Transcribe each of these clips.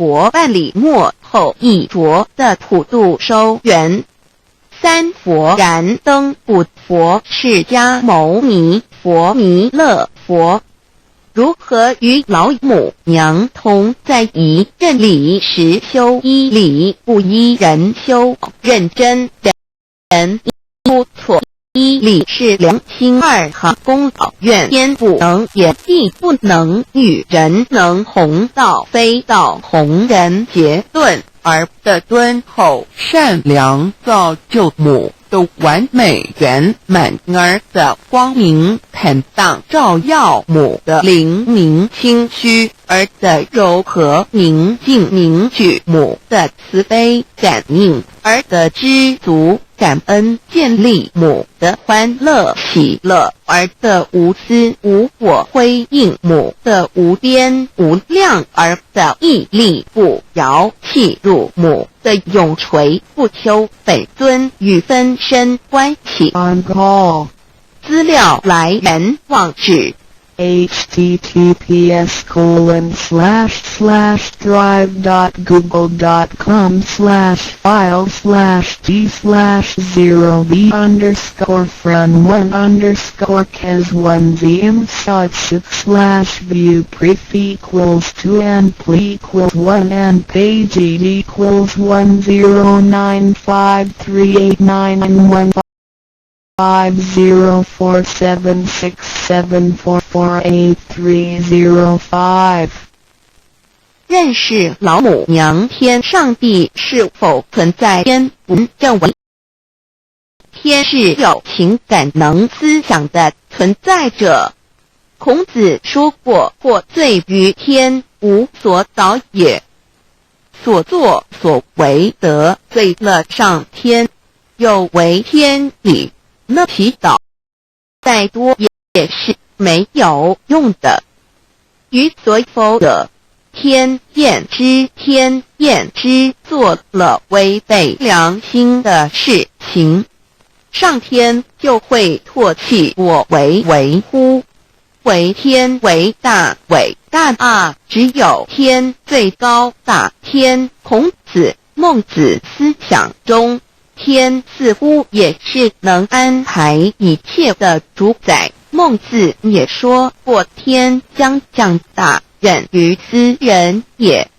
佛万里末后一着的普度收圆。三佛燃灯不佛释迦牟尼佛弥勒佛，如何与老母娘同在一任理时修一理，不依人修认真人不错。一理是良心，二行功劳愿天不能言，地不能语，人能弘道非道，弘人结论而的敦厚善良，造就母的完美圆满儿的光明坦荡，照耀母的灵明清虚儿的柔和宁静，凝聚母的慈悲感应儿的知足感恩，建立母的欢乐喜乐儿的无私无我，辉映母的无边无量儿的屹立不摇，契入母的永垂不朽本尊与分身关系。资料来源网址https://drive.google.com/files/d/0v_cas1z/view pref equals 2 and pl equals 1 and page it equals 10953891 504767744830 认识老母娘天上帝是否存在？天不认为天是有情感能思想的存在者。孔子说过，或罪于天，无所导也。所作所为得罪了上天，有违天理，那祈祷再多也是没有用的。于所否者，天厌之，做了违背良心的事情，上天就会唾弃我为乎。为天为大啊，只有天最高大天。孔子孟子思想中，天似乎也是能安排一切的主宰。孟子也说过，天将降大任于斯人也，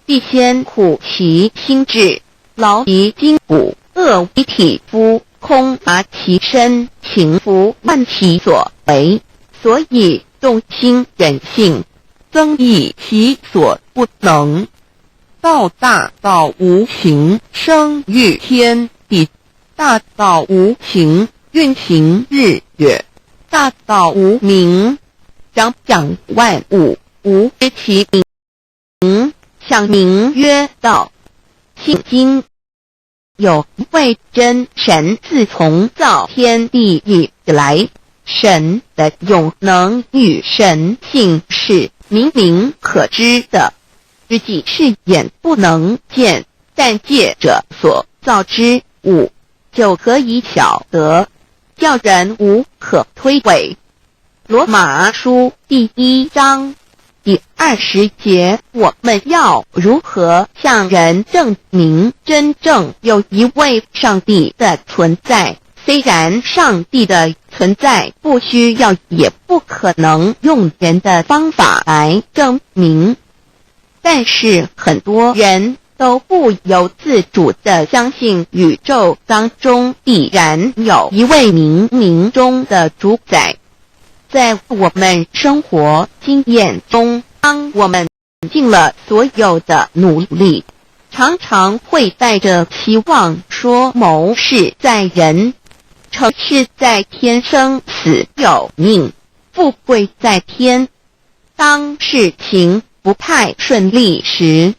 必先苦其心志，劳其筋骨，饿其体肤，空乏其身，情服万其所为。所以动心忍性，增益其所不能。道大道无形，生育天地；大道无形，运行日月；大道无名，掌万物，无知其名，想名曰道。现今有一位真神，自从造天地以来，神的永能与神性是明明可知的，自己是眼不能见，但借着所造之物就可以晓得，叫人无可推诿。罗马书第1章第20节，我们要如何向人证明真正有一位上帝的存在？虽然上帝的存在不需要也不可能用人的方法来证明，但是很多人都不由自主地相信宇宙当中必然有一位冥冥中的主宰。在我们生活经验中，当我们尽了所有的努力，常常会带着期望说谋事在人，成事在天，生死有命，富贵在天。当事情不太顺利时，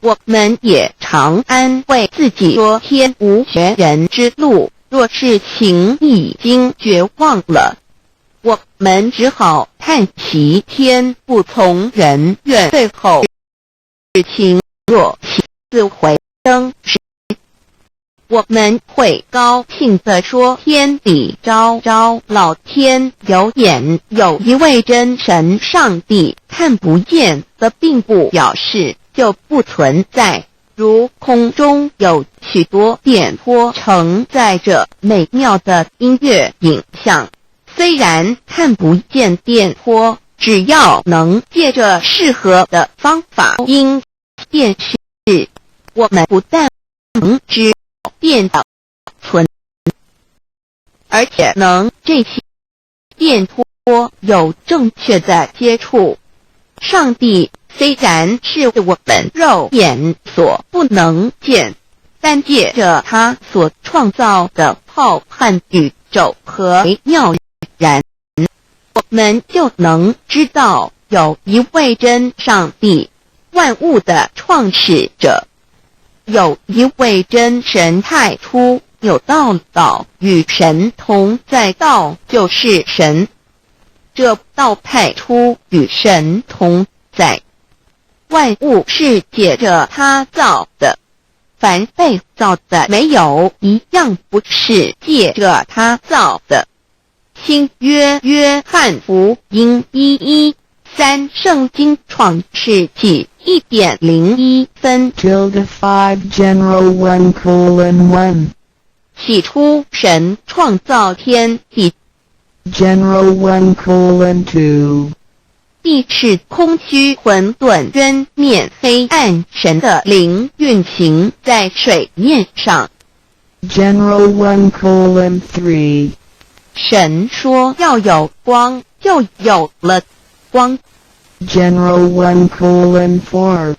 我们也常安慰自己说天无绝人之路，若事情已经绝望了，我们只好叹息天不从人愿。最后事情若起死回生时，我们会高兴地说天理昭昭，老天有眼，有一位真神上帝。看不见的并不表示就不存在。如空中有许多电波承载着美妙的音乐影像，虽然看不见电波，只要能借着适合的方法音电视，我们不但能知道电的存，而且能这些电波有正确的接触。上帝虽然是我们肉眼所不能见，但借着他所创造的浩瀚宇宙和妙然，我们就能知道有一位真上帝，万物的创始者，有一位真神太初，有道与神同在，道就是神。这道太初与神同在，万物是借着他造的，凡被造的没有一样不是借着他造的。新约翰福音1:13圣经创世纪1.01分 5 General 1:1 起初神创造天地， General 1:2地是空虚混沌渊面黑暗，神的灵运行在水面上。 General 1:3神说要有光，就有了光。 General 1:4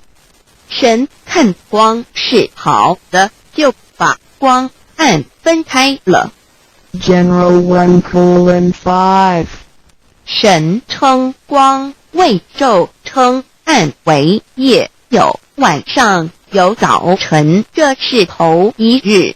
神看光是好的，就把光暗分开了。 General 1:5神称光为昼，称暗为夜，有晚上，有早晨，这是头一日。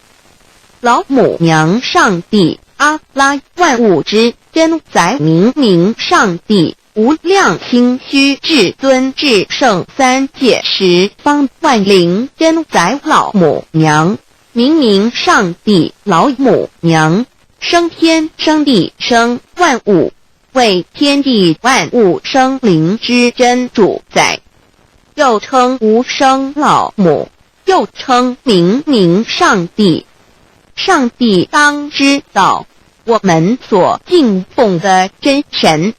老母娘上帝阿拉，万物之真宰，明明上帝无量清虚至尊至圣三界十方万灵真宰，老母娘明明上帝，老母娘生天生地生万物，为天地万物生灵之真主宰，又称无生老母，又称明明上帝。上帝当知道，我们所敬奉的真神，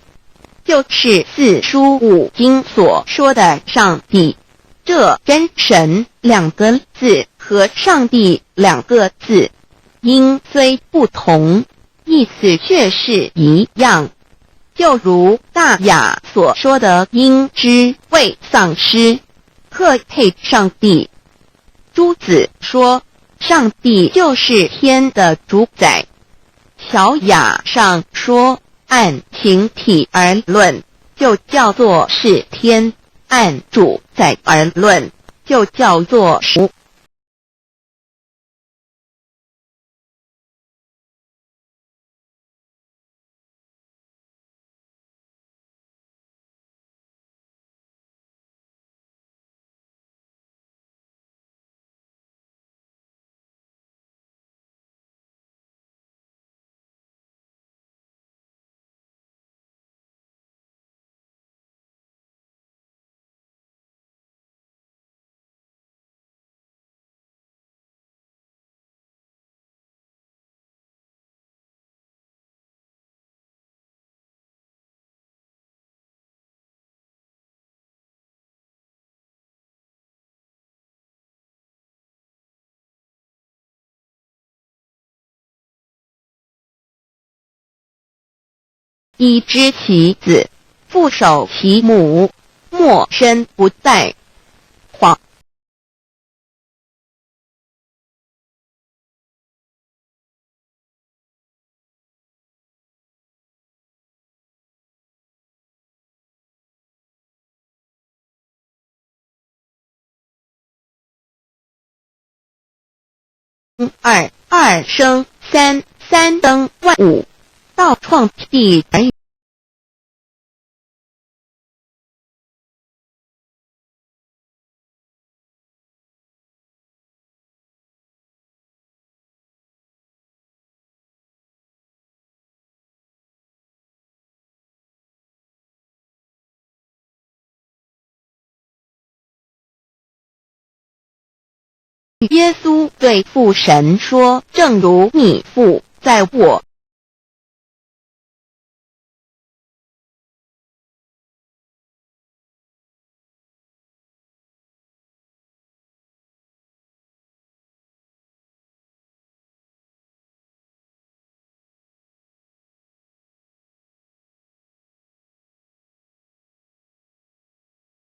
就是四书五经所说的上帝。这真神两个字和上帝两个字，音虽不同，意思却是一样。就如大雅所说的鹰之谓丧尸，鹤配上帝。朱子说上帝就是天的主宰。小雅上说按形体而论，就叫做是天；按主宰而论，就叫做属。一知其子，父守其母，莫身不在。黄二生三，三登万物，道创地而耶稣对父神说：“正如你父在我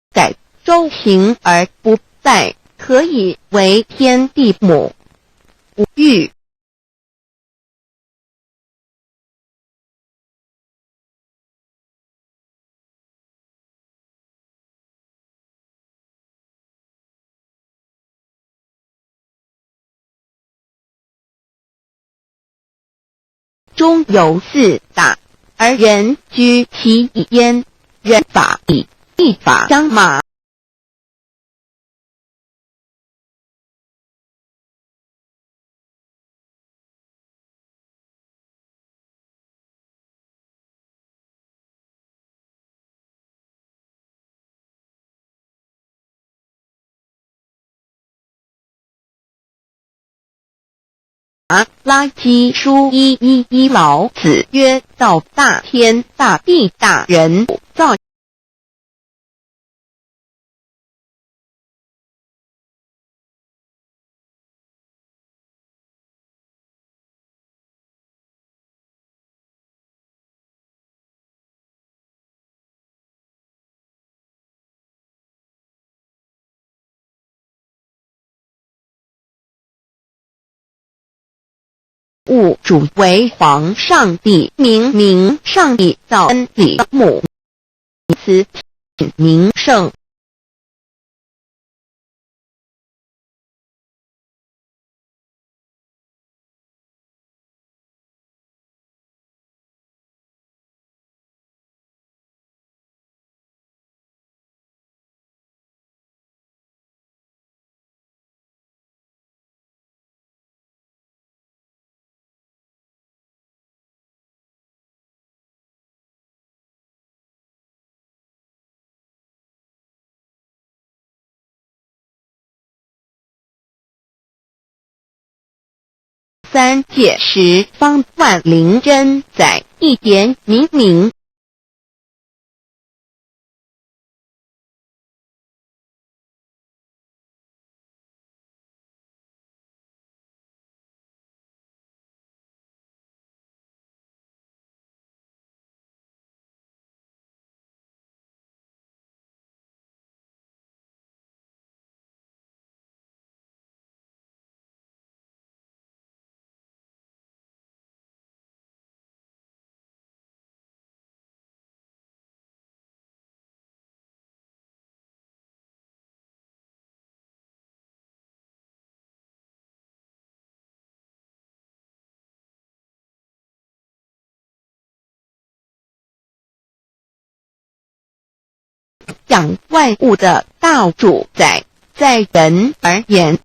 在周行而不在，可以为天地母。”无欲中有四大，而人居其一焉。人法以一法相马，垃圾书111老子曰：道大天大地大人造。物主为皇上帝，明上帝造恩理母，慈名圣。三界十方万灵真载，一点明。养万物的道主宰，在人而言，